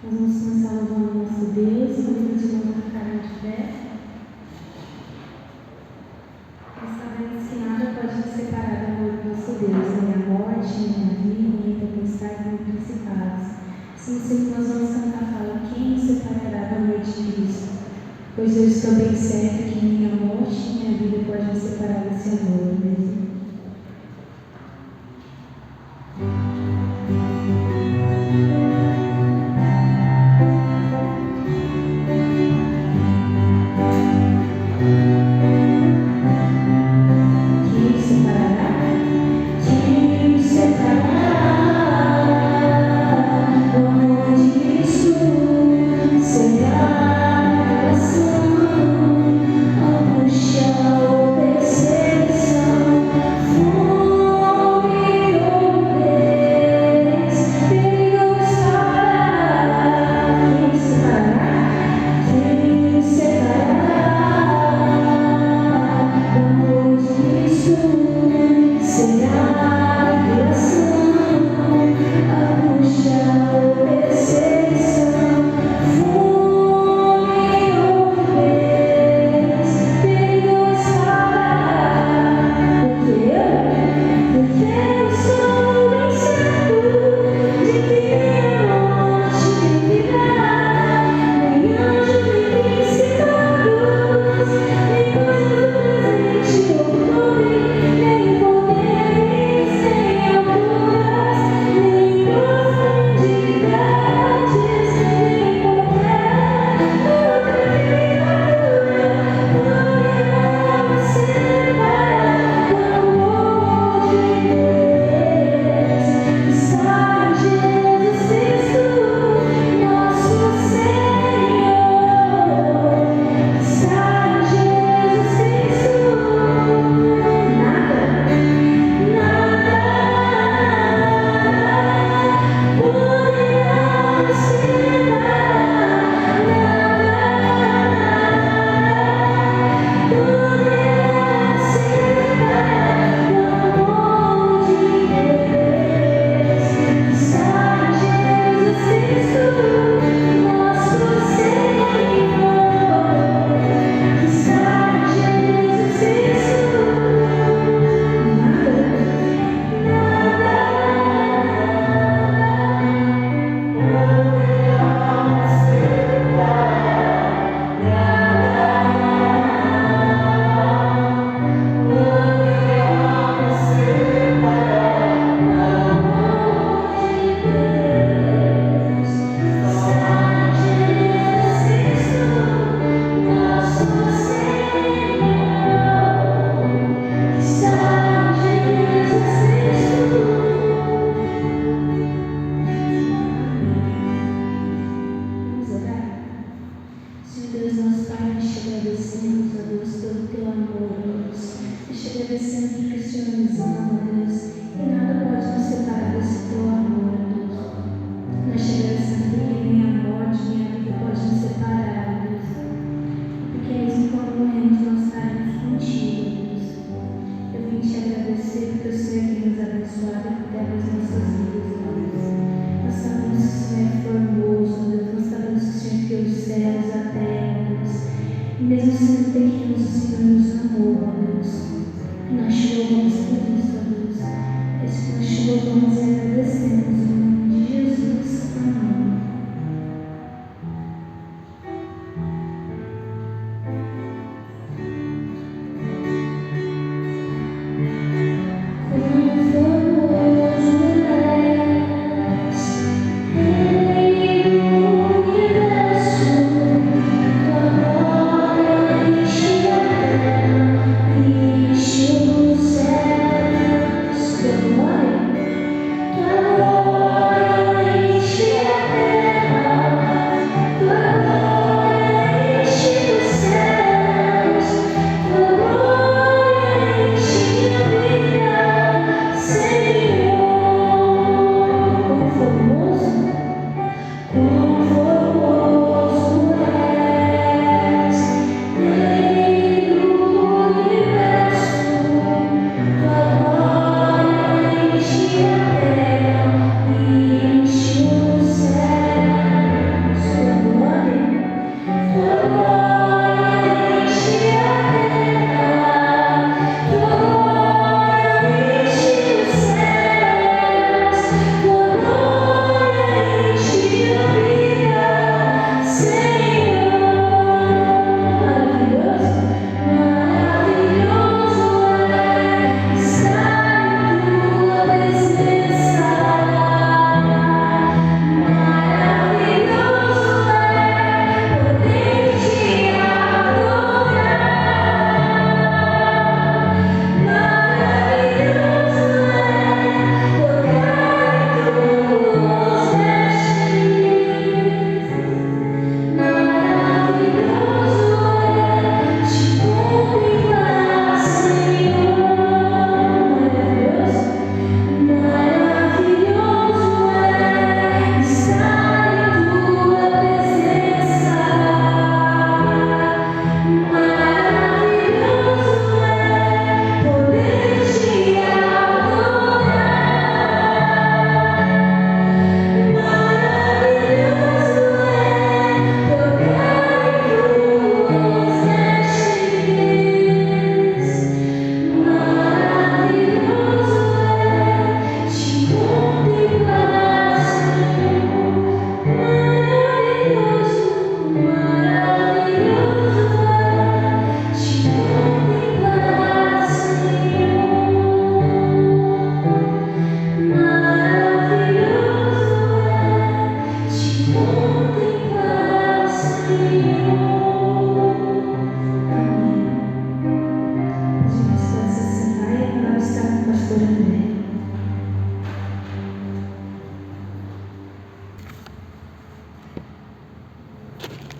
Nós vamos começar louvando o nosso Deus, vamos de novo ficar de pé. Nós sabemos que nada pode nos separar do amor do nosso Deus, nem a morte, nem a vida, nem a tempestade, nem principados. Sim, Senhor, nós vamos cantar, fala, quem nos separará do amor de Cristo? Pois eu estou bem certa que nem a morte, nem a vida pode nos separar desse amor mesmo. Perseguição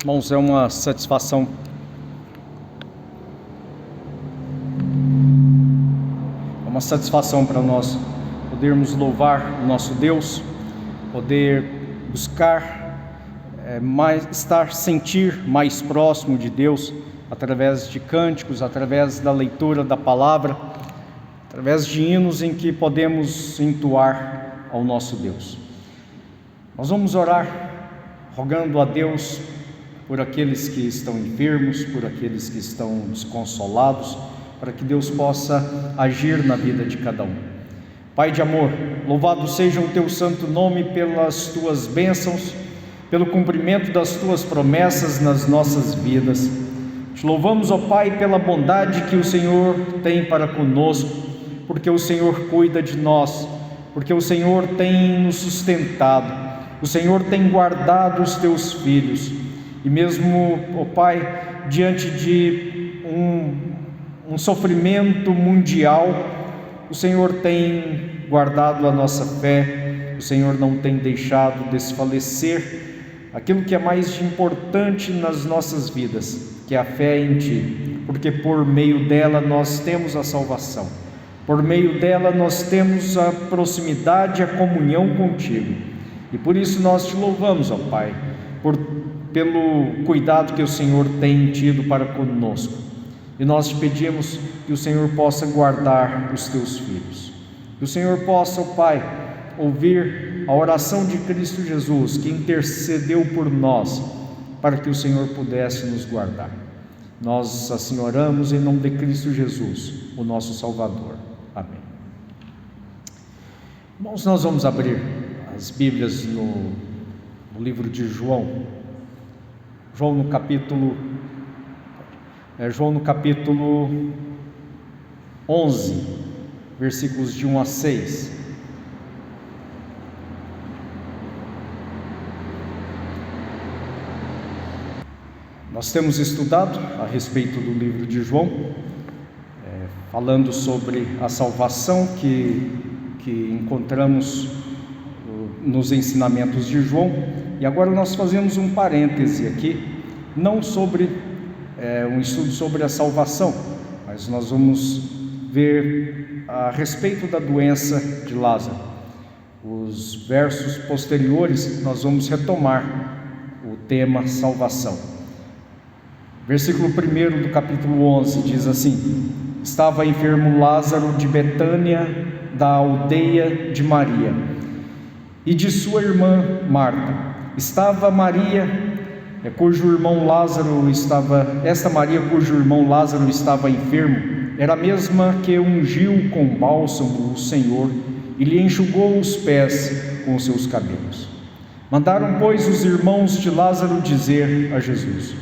Irmãos, é uma satisfação para nós podermos louvar o nosso Deus, poder buscar sentir mais próximo de Deus através de cânticos, através da leitura da palavra, através de hinos em que podemos entoar ao nosso Deus. Nós vamos orar rogando a Deus por aqueles que estão enfermos, por aqueles que estão desconsolados, para que Deus possa agir na vida de cada um. Pai de amor, louvado seja o Teu santo nome pelas Tuas bênçãos, pelo cumprimento das Tuas promessas nas nossas vidas. Te louvamos, ó Pai, pela bondade que o Senhor tem para conosco, porque o Senhor cuida de nós, porque o Senhor tem nos sustentado, o Senhor tem guardado os Teus filhos. E mesmo, ó Pai, diante de um sofrimento mundial, o Senhor tem guardado a nossa fé, o Senhor não tem deixado desfalecer aquilo que é mais importante nas nossas vidas, que é a fé em Ti, porque por meio dela nós temos a salvação, por meio dela nós temos a proximidade, a comunhão contigo, e por isso nós Te louvamos, ó Pai, pelo cuidado que o Senhor tem tido para conosco, e nós Te pedimos que o Senhor possa guardar os Teus filhos, que o Senhor possa, ó Pai, ouvir a oração de Cristo Jesus, que intercedeu por nós, para que o Senhor pudesse nos guardar. Nós assim oramos em nome de Cristo Jesus, o nosso Salvador. Amém. Irmãos, nós vamos abrir as Bíblias no livro de João no capítulo 11, versículos de 1 a 6. Nós temos estudado a respeito do livro de João, falando sobre a salvação que encontramos nos ensinamentos de João, e agora nós fazemos um parêntese aqui, não sobre um estudo sobre a salvação, mas nós vamos ver a respeito da doença de Lázaro. Os versos posteriores nós vamos retomar o tema salvação. Versículo 1 do capítulo 11 diz assim: estava enfermo Lázaro de Betânia, da aldeia de Maria e de sua irmã Marta. Estava Maria, cujo irmão Lázaro estava enfermo, era a mesma que ungiu com bálsamo o Senhor e lhe enxugou os pés com os seus cabelos. Mandaram, pois, os irmãos de Lázaro dizer a Jesus: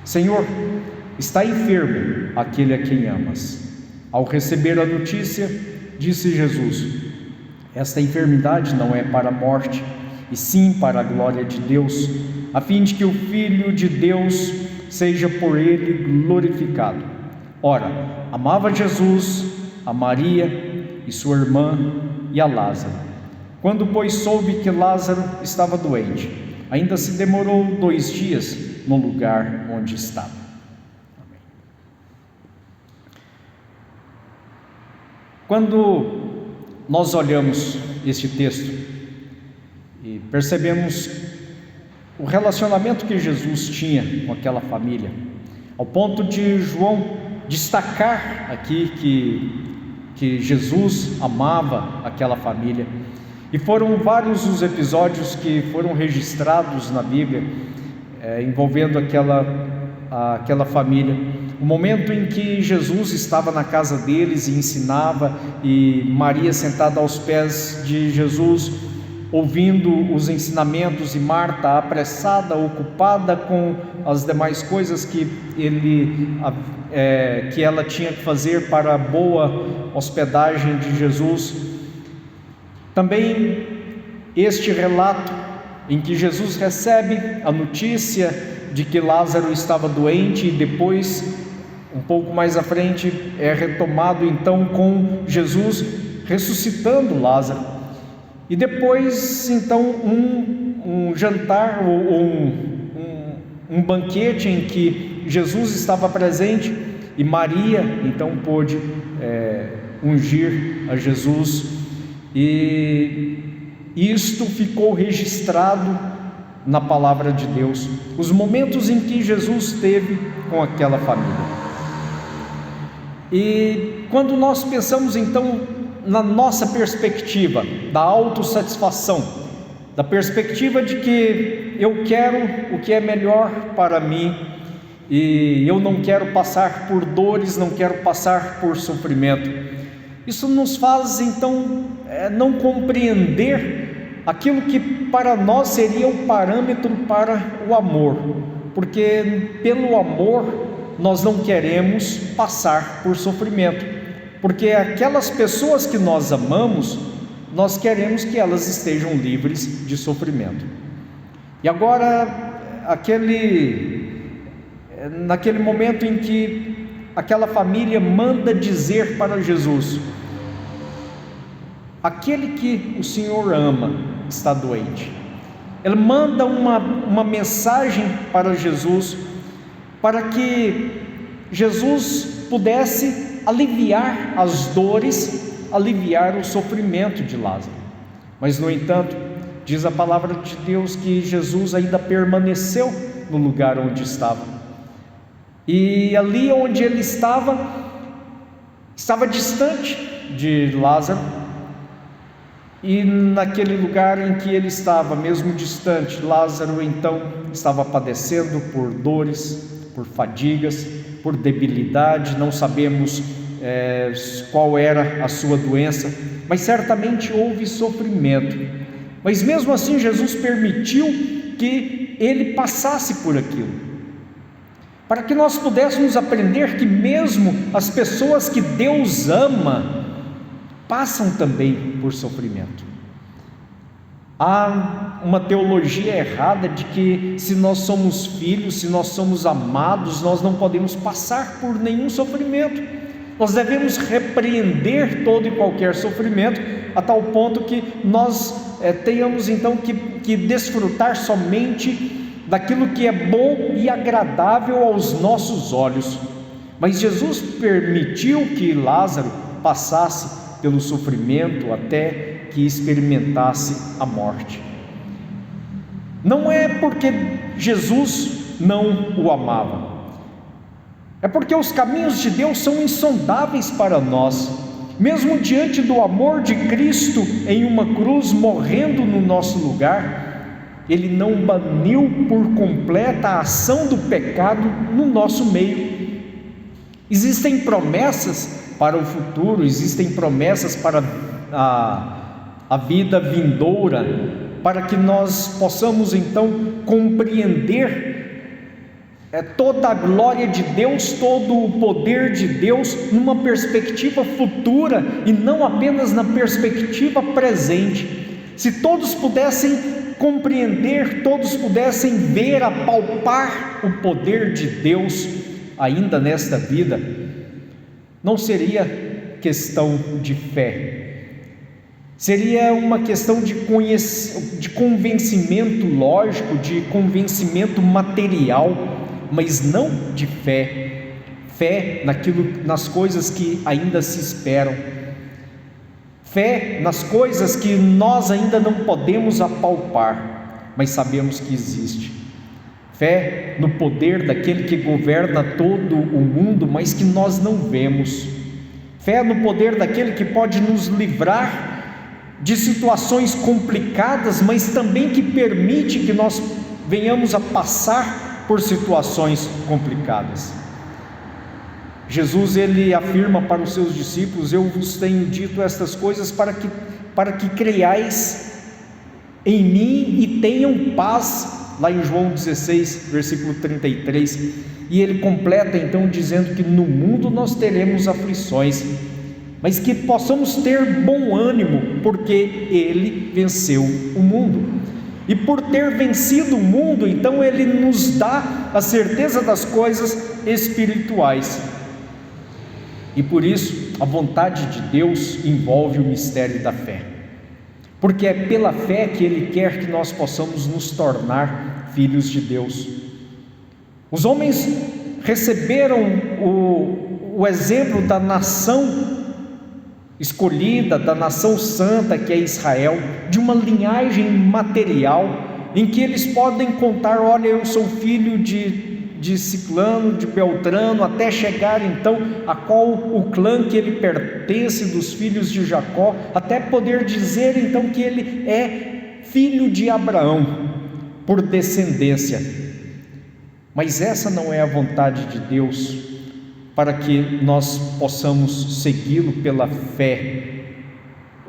Senhor, está enfermo aquele a quem amas. Ao receber a notícia, disse Jesus: esta enfermidade não é para a morte, e sim para a glória de Deus, a fim de que o Filho de Deus seja por ele glorificado. Ora, amava Jesus a Maria e sua irmã e a Lázaro. Quando, pois, soube que Lázaro estava doente, ainda se demorou 2 dias no lugar onde estava. Amém. Quando nós olhamos este texto e percebemos o relacionamento que Jesus tinha com aquela família, ao ponto de João destacar aqui que Jesus amava aquela família, e foram vários os episódios que foram registrados na Bíblia envolvendo aquela família. O momento em que Jesus estava na casa deles e ensinava, e Maria sentada aos pés de Jesus, ouvindo os ensinamentos, e Marta apressada, ocupada com as demais coisas que ela tinha que fazer para a boa hospedagem de Jesus. Também este relato em que Jesus recebe a notícia de que Lázaro estava doente, e depois, um pouco mais à frente, é retomado então com Jesus ressuscitando Lázaro, e depois então um jantar ou um banquete em que Jesus estava presente e Maria então pôde ungir a Jesus, e isto ficou registrado na palavra de Deus, os momentos em que Jesus esteve com aquela família. E quando nós pensamos então na nossa perspectiva da autossatisfação, da perspectiva de que eu quero o que é melhor para mim e eu não quero passar por dores, não quero passar por sofrimento, isso nos faz então não compreender aquilo que para nós seria o parâmetro para o amor, porque pelo amor nós não queremos passar por sofrimento, porque aquelas pessoas que nós amamos, nós queremos que elas estejam livres de sofrimento. E agora, naquele momento em que aquela família manda dizer para Jesus: aquele que o Senhor ama está doente. Ele manda uma mensagem para Jesus, para que Jesus pudesse aliviar as dores, aliviar o sofrimento de Lázaro. Mas no entanto, diz a palavra de Deus que Jesus ainda permaneceu no lugar onde estava, e ali onde ele estava distante de Lázaro, e naquele lugar em que ele estava, mesmo distante, Lázaro então estava padecendo por dores, por fadigas, por debilidade. Não sabemos qual era a sua doença, mas certamente houve sofrimento. Mas mesmo assim Jesus permitiu que ele passasse por aquilo, para que nós pudéssemos aprender que mesmo as pessoas que Deus ama passam também por sofrimento. Há uma teologia errada de que se nós somos filhos, se nós somos amados, nós não podemos passar por nenhum sofrimento. Nós devemos repreender todo e qualquer sofrimento, a tal ponto que nós tenhamos então que desfrutar somente daquilo que é bom e agradável aos nossos olhos. Mas Jesus permitiu que Lázaro passasse pelo sofrimento até que experimentasse a morte. Não é porque Jesus não o amava, é porque os caminhos de Deus são insondáveis para nós. Mesmo diante do amor de Cristo em uma cruz, morrendo no nosso lugar, Ele não baniu por completa a ação do pecado no nosso meio. Existem promessas para o futuro, existem promessas para a vida vindoura, para que nós possamos então compreender toda a glória de Deus, todo o poder de Deus numa perspectiva futura e não apenas na perspectiva presente. Se todos pudessem compreender, todos pudessem ver, apalpar o poder de Deus ainda nesta vida, não seria questão de fé, seria uma questão de convencimento lógico, de convencimento material, mas não de fé. Fé nas coisas que ainda se esperam, fé nas coisas que nós ainda não podemos apalpar, mas sabemos que existe. Fé no poder daquele que governa todo o mundo, mas que nós não vemos. Fé no poder daquele que pode nos livrar de situações complicadas, mas também que permite que nós venhamos a passar por situações complicadas. Jesus, ele afirma para os seus discípulos: eu vos tenho dito estas coisas para que creiais em mim e tenham paz, lá em João 16, versículo 33, e ele completa então dizendo que no mundo nós teremos aflições, mas que possamos ter bom ânimo, porque ele venceu o mundo. E por ter vencido o mundo, então ele nos dá a certeza das coisas espirituais. E por isso a vontade de Deus envolve o mistério da fé, porque é pela fé que ele quer que nós possamos nos tornar filhos de Deus. Os homens receberam o exemplo da nação escolhida, da nação santa que é Israel, de uma linhagem material, em que eles podem contar: olha, eu sou filho de Ciclano, de Beltrano, até chegar então a qual o clã que ele pertence dos filhos de Jacó, até poder dizer então que ele é filho de Abraão, por descendência. Mas essa não é a vontade de Deus, para que nós possamos segui-lo pela fé,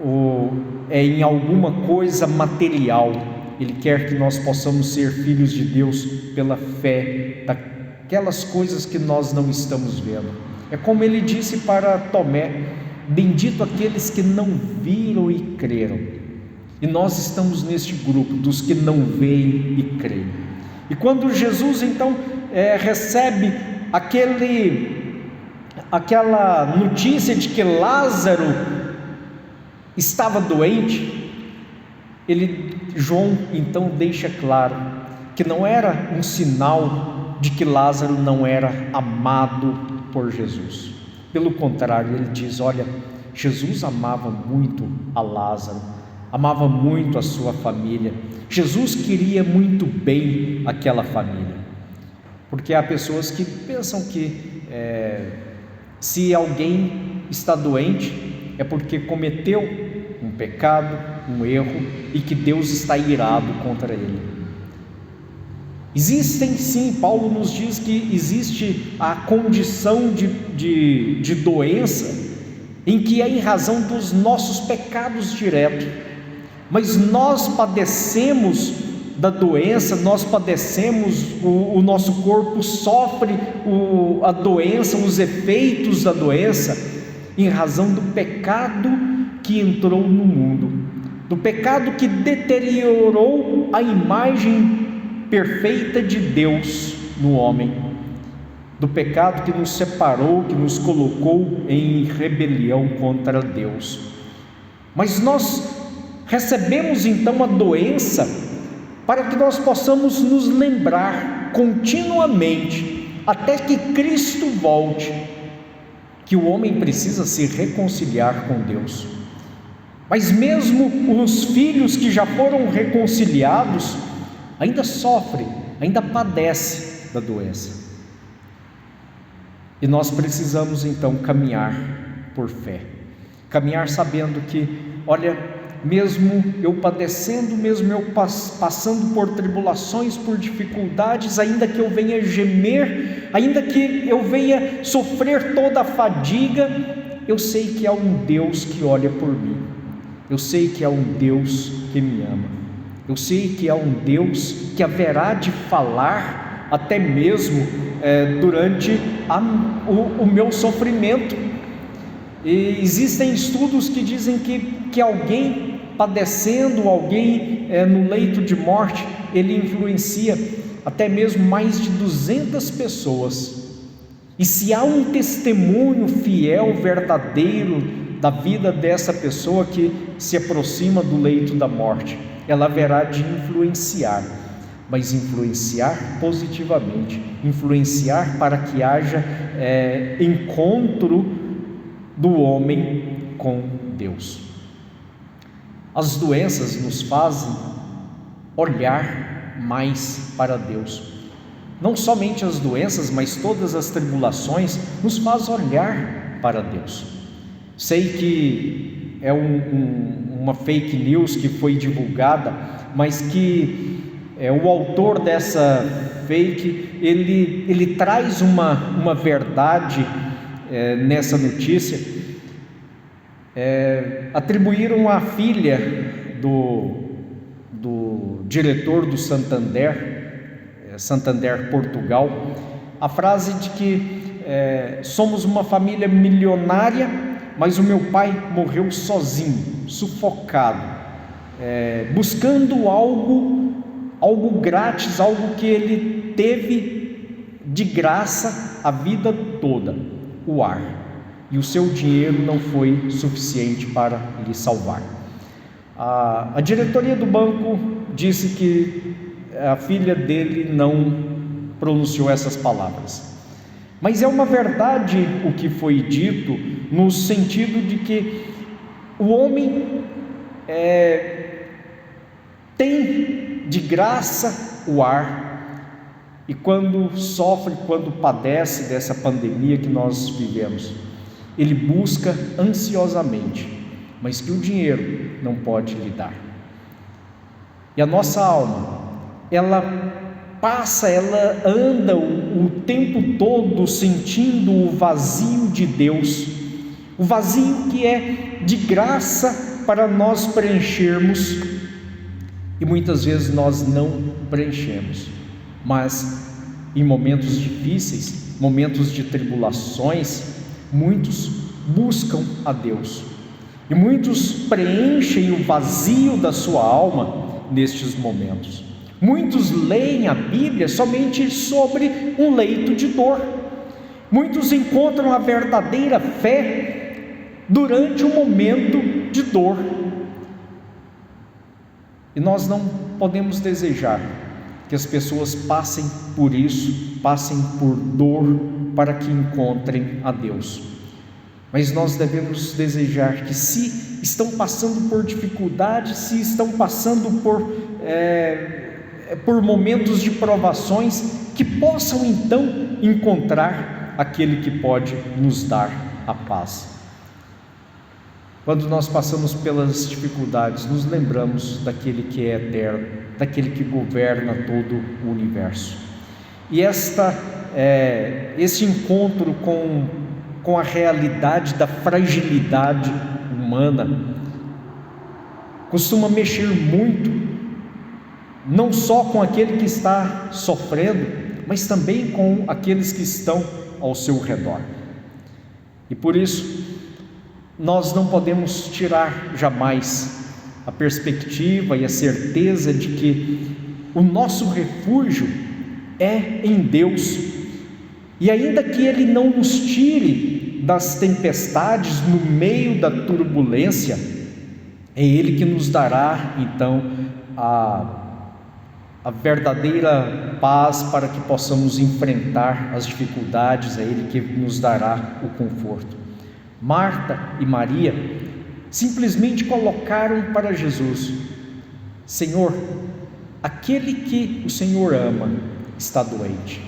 ou em alguma coisa material. Ele quer que nós possamos ser filhos de Deus pela fé, daquelas coisas que nós não estamos vendo. É como ele disse para Tomé: bendito aqueles que não viram e creram. E nós estamos neste grupo dos que não veem e creem. E quando Jesus então recebe aquela notícia de que Lázaro estava doente, João então deixa claro que não era um sinal de que Lázaro não era amado por Jesus. Pelo contrário, ele diz: olha, Jesus amava muito a Lázaro, amava muito a sua família. Jesus queria muito bem aquela família, porque há pessoas que pensam que se alguém está doente é porque cometeu um pecado, um erro, e que Deus está irado contra ele. Existem sim, Paulo nos diz que existe a condição de doença, em que é em razão dos nossos pecados diretos, mas nós padecemos da doença, nós padecemos, o nosso corpo sofre a doença, os efeitos da doença, em razão do pecado que entrou no mundo, do pecado que deteriorou a imagem perfeita de Deus no homem, do pecado que nos separou, que nos colocou em rebelião contra Deus. Mas nós recebemos então a doença para que nós possamos nos lembrar continuamente, até que Cristo volte, que o homem precisa se reconciliar com Deus. Mas mesmo os filhos que já foram reconciliados ainda sofrem, ainda padecem da doença. E nós precisamos então caminhar por fé, caminhar sabendo que, olha, mesmo eu padecendo, mesmo eu passando por tribulações, por dificuldades, ainda que eu venha gemer, ainda que eu venha sofrer toda a fadiga, eu sei que há um Deus que olha por mim, eu sei que há um Deus que me ama, eu sei que há um Deus que haverá de falar até mesmo durante o meu sofrimento. E existem estudos que dizem que alguém padecendo, alguém no leito de morte, ele influencia até mesmo mais de 200 pessoas. E se há um testemunho fiel, verdadeiro da vida dessa pessoa que se aproxima do leito da morte, ela haverá de influenciar, mas influenciar positivamente, influenciar para que haja encontro do homem com Deus. As doenças nos fazem olhar mais para Deus. Não somente as doenças, mas todas as tribulações nos fazem olhar para Deus. Sei que é uma fake news que foi divulgada, mas que o autor dessa fake, ele traz uma verdade nessa notícia. Atribuíram à filha do diretor do Santander Portugal, a frase de que somos uma família milionária, mas o meu pai morreu sozinho, sufocado, buscando algo grátis, algo que ele teve de graça a vida toda, o ar. E o seu dinheiro não foi suficiente para lhe salvar. A diretoria do banco disse que a filha dele pronunciou essas palavras. Mas é uma verdade o que foi dito, no sentido de que o homem tem de graça o ar, e quando sofre, quando padece dessa pandemia que nós vivemos, ele busca ansiosamente, mas que o dinheiro não pode lhe dar. E a nossa alma, ela anda o tempo todo sentindo o vazio de Deus, o vazio que é de graça para nós preenchermos, e muitas vezes nós não preenchemos, mas em momentos difíceis, momentos de tribulações, muitos buscam a Deus, e muitos preenchem o vazio da sua alma nestes momentos. Muitos leem a Bíblia somente sobre um leito de dor. Muitos encontram a verdadeira fé durante um momento de dor. E nós não podemos desejar que as pessoas passem por isso, passem por dor, para que encontrem a Deus. Mas nós devemos desejar que, se estão passando por dificuldades, se estão passando por momentos de provações, que possam então encontrar aquele que pode nos dar a paz. Quando nós passamos pelas dificuldades, nos lembramos daquele que é eterno, daquele que governa todo o universo. E esse encontro com a realidade da fragilidade humana costuma mexer muito, não só com aquele que está sofrendo, mas também com aqueles que estão ao seu redor. E por isso, nós não podemos tirar jamais a perspectiva e a certeza de que o nosso refúgio é em Deus, e ainda que Ele não nos tire das tempestades, no meio da turbulência, é Ele que nos dará então a verdadeira paz para que possamos enfrentar as dificuldades, é Ele que nos dará o conforto. Marta e Maria simplesmente colocaram para Jesus: Senhor, aquele que o Senhor ama está doente.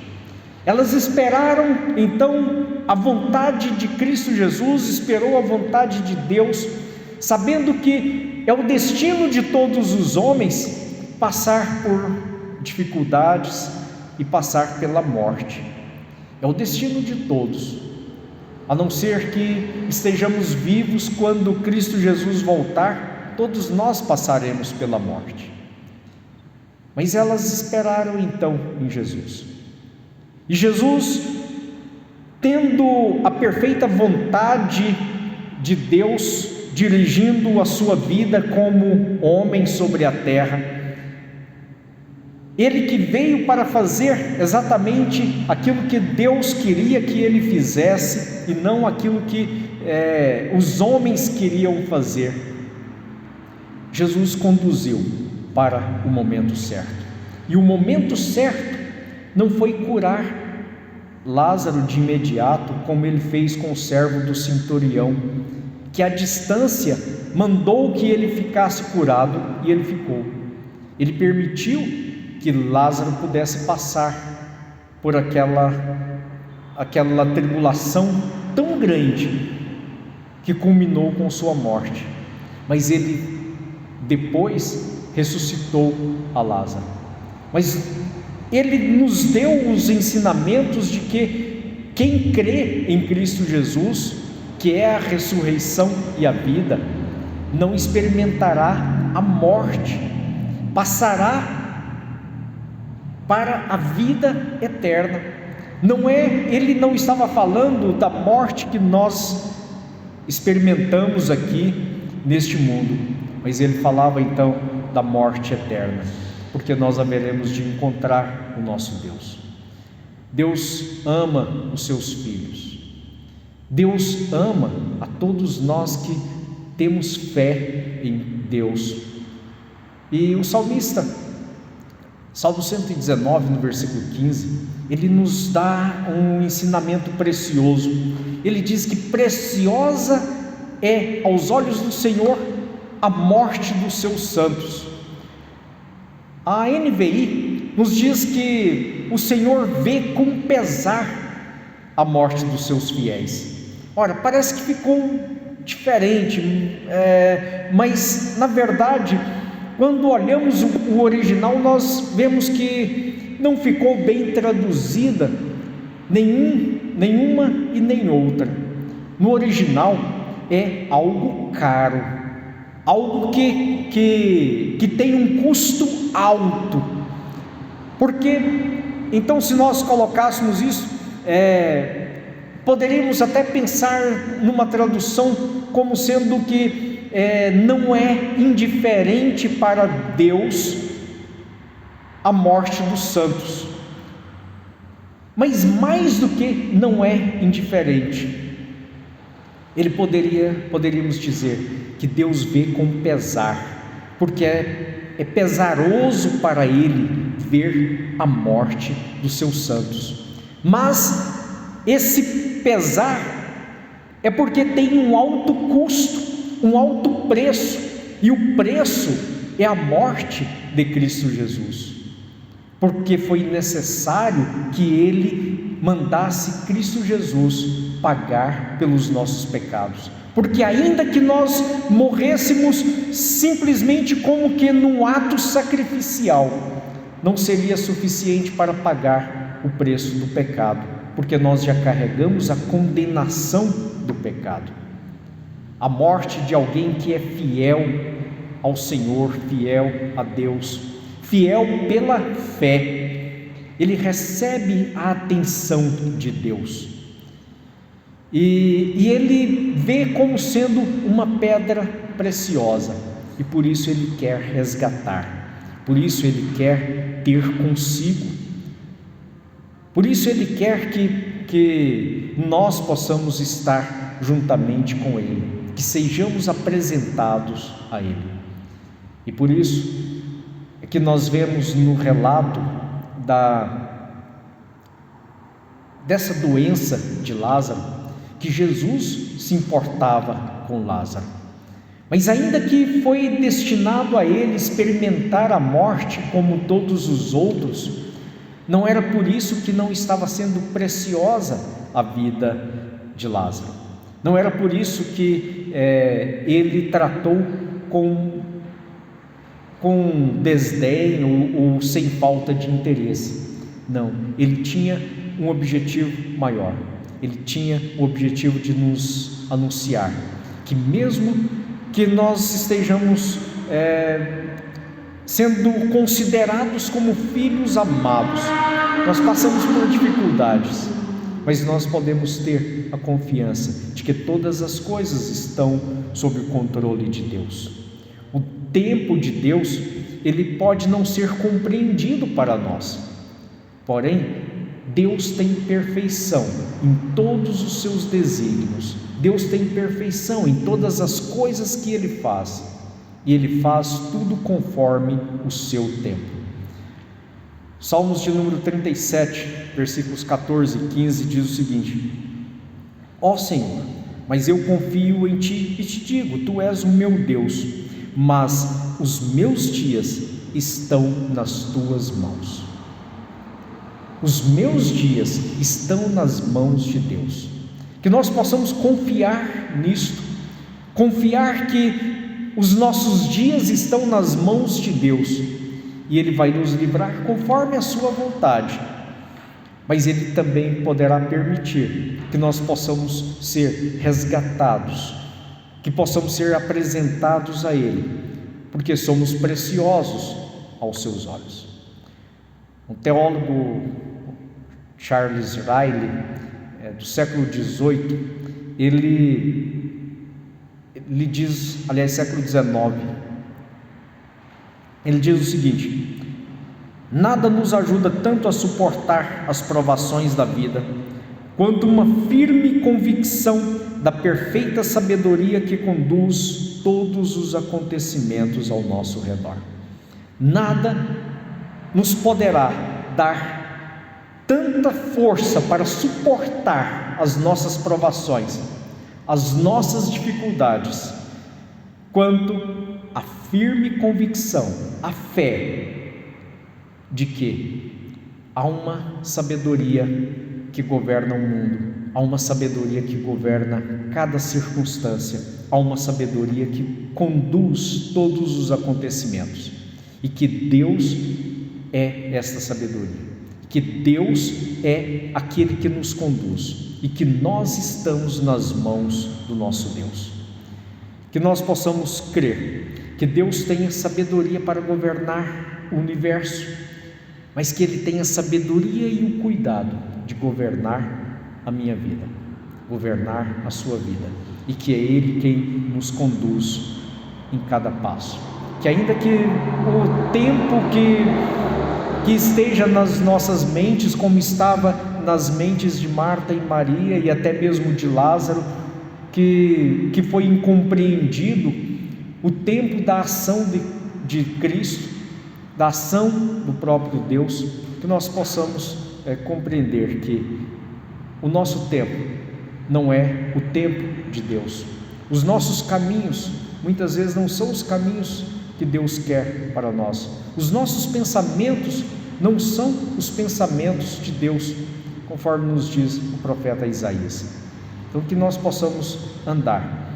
Elas esperaram então a vontade de Cristo Jesus, esperou a vontade de Deus, sabendo que é o destino de todos os homens passar por dificuldades e passar pela morte. É o destino de todos, a não ser que estejamos vivos quando Cristo Jesus voltar, todos nós passaremos pela morte. Mas elas esperaram então em Jesus. E Jesus, tendo a perfeita vontade de Deus, dirigindo a sua vida como homem sobre a terra, Ele que veio para fazer exatamente aquilo que Deus queria que Ele fizesse, e não aquilo que os homens queriam fazer, Jesus conduziu para o momento certo. E o momento certo não foi curar Lázaro de imediato, como Ele fez com o servo do centurião, que à distância mandou que ele ficasse curado, e ele ficou. Ele permitiu que Lázaro pudesse passar por aquela tribulação tão grande que culminou com sua morte, mas Ele depois ressuscitou a Lázaro. Mas Ele nos deu os ensinamentos de que quem crê em Cristo Jesus, que é a ressurreição e a vida, não experimentará a morte, passará para a vida eterna. Ele não estava falando da morte que nós experimentamos aqui neste mundo, mas Ele falava então da morte eterna, porque nós haveremos de encontrar o nosso Deus. Deus ama os seus filhos, Deus ama a todos nós que temos fé em Deus. E o salmista Salmo 119, no versículo 15, ele nos dá um ensinamento precioso. Ele diz que preciosa é aos olhos do Senhor a morte dos seus santos. A NVI nos diz que o Senhor vê com pesar a morte dos seus fiéis. Ora, parece que ficou diferente, mas na verdade, quando olhamos o original, nós vemos que não ficou bem traduzida nenhuma e nem outra. No original é algo caro, algo que tem um custo alto. Porque então, se nós colocássemos isso, poderíamos até pensar numa tradução como sendo que não é indiferente para Deus a morte dos santos. Mas mais do que não é indiferente, poderíamos dizer que Deus vê com pesar, porque é pesaroso para Ele ver a morte dos seus santos. Mas esse pesar é porque tem um alto custo, um alto preço, e o preço é a morte de Cristo Jesus, porque foi necessário que Ele mandasse Cristo Jesus pagar pelos nossos pecados, porque ainda que nós morrêssemos simplesmente como que num ato sacrificial, não seria suficiente para pagar o preço do pecado, porque nós já carregamos a condenação do pecado. A morte de alguém que é fiel ao Senhor, fiel a Deus, fiel pela fé, ele recebe a atenção de Deus, e ele vê como sendo uma pedra preciosa, e por isso ele quer resgatar, por isso ele quer ter consigo, por isso ele quer que nós possamos estar juntamente com ele, que sejamos apresentados a ele. E por isso é que nós vemos no relato dessa doença de Lázaro, que Jesus se importava com Lázaro. Mas ainda que foi destinado a ele experimentar a morte como todos os outros, não era por isso que não estava sendo preciosa a vida de Lázaro. Não era por isso que ele tratou com desdém ou sem falta de interesse. Não, ele tinha um objetivo maior. Ele tinha o objetivo de nos anunciar que mesmo que nós estejamos sendo considerados como filhos amados, nós passamos por dificuldades, mas nós podemos ter a confiança de que todas as coisas estão sob o controle de Deus. O tempo de Deus, ele pode não ser compreendido para nós, porém Deus tem perfeição em todos os seus desígnios. Deus tem perfeição em todas as coisas que Ele faz, e Ele faz tudo conforme o seu tempo. Salmos de número 37, versículos 14 e 15 diz o seguinte: Ó Senhor, mas eu confio em Ti e te digo, Tu és o meu Deus, mas os meus dias estão nas Tuas mãos. Os meus dias estão nas mãos de Deus. Que nós possamos confiar nisto, confiar que os nossos dias estão nas mãos de Deus, e Ele vai nos livrar conforme a sua vontade, mas Ele também poderá permitir que nós possamos ser resgatados, que possamos ser apresentados a Ele, porque somos preciosos aos seus olhos. Um teólogo, Charles Riley, do século XVIII, ele diz, aliás, século XIX, ele diz o seguinte: nada nos ajuda tanto a suportar as provações da vida, quanto uma firme convicção da perfeita sabedoria que conduz todos os acontecimentos ao nosso redor. Nada nos poderá dar tanta força para suportar as nossas provações, as nossas dificuldades, quanto a firme convicção, a fé de que há uma sabedoria que governa o mundo, há uma sabedoria que governa cada circunstância, há uma sabedoria que conduz todos os acontecimentos, e que Deus é esta sabedoria, que Deus é aquele que nos conduz, e que nós estamos nas mãos do nosso Deus. Que nós possamos crer que Deus tenha sabedoria para governar o universo, mas que Ele tenha sabedoria e o cuidado de governar a minha vida, governar a sua vida, e que é Ele quem nos conduz em cada passo. Que ainda que o tempo que esteja nas nossas mentes, como estava nas mentes de Marta e Maria e até mesmo de Lázaro, que foi incompreendido o tempo da ação de Cristo, da ação do próprio Deus, que nós possamos compreender que o nosso tempo não é o tempo de Deus. Os nossos caminhos muitas vezes não são os caminhos que Deus quer para nós. Os nossos pensamentos não são os pensamentos de Deus, conforme nos diz o profeta Isaías. Então, que nós possamos andar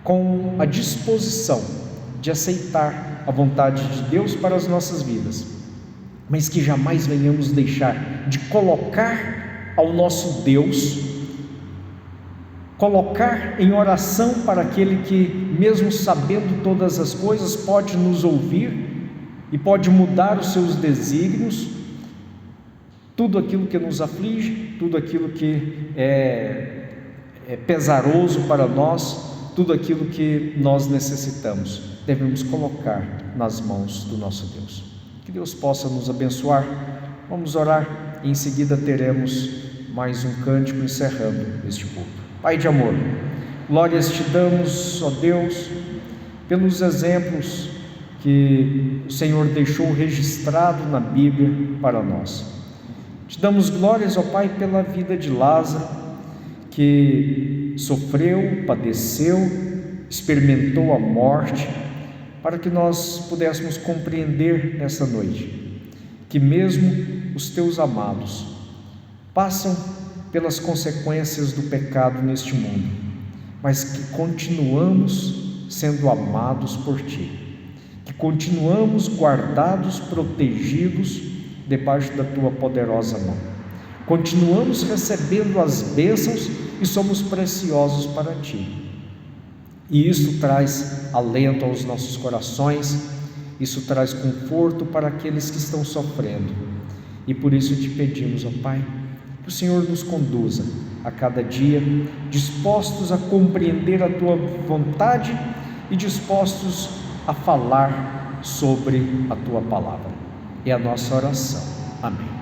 com a disposição de aceitar a vontade de Deus para as nossas vidas, mas que jamais venhamos deixar de colocar ao nosso Deus, colocar em oração para aquele que, mesmo sabendo todas as coisas, pode nos ouvir e pode mudar os seus desígnios, tudo aquilo que nos aflige, tudo aquilo que é pesaroso para nós, tudo aquilo que nós necessitamos, devemos colocar nas mãos do nosso Deus. Que Deus possa nos abençoar. Vamos orar e em seguida teremos mais um cântico encerrando este culto. Pai de amor, glórias te damos, ó Deus, pelos exemplos que o Senhor deixou registrado na Bíblia para nós. Te damos glórias, ó Pai, pela vida de Lázaro, que sofreu, padeceu, experimentou a morte, para que nós pudéssemos compreender nessa noite que mesmo os teus amados passam pelas consequências do pecado neste mundo, mas que continuamos sendo amados por Ti, que continuamos guardados, protegidos debaixo da Tua poderosa mão, continuamos recebendo as bênçãos e somos preciosos para Ti. E isso traz alento aos nossos corações, isso traz conforto para aqueles que estão sofrendo. E por isso te pedimos, ó Pai, que o Senhor nos conduza a cada dia, dispostos a compreender a Tua vontade e dispostos a falar sobre a Tua palavra. É a nossa oração. Amém.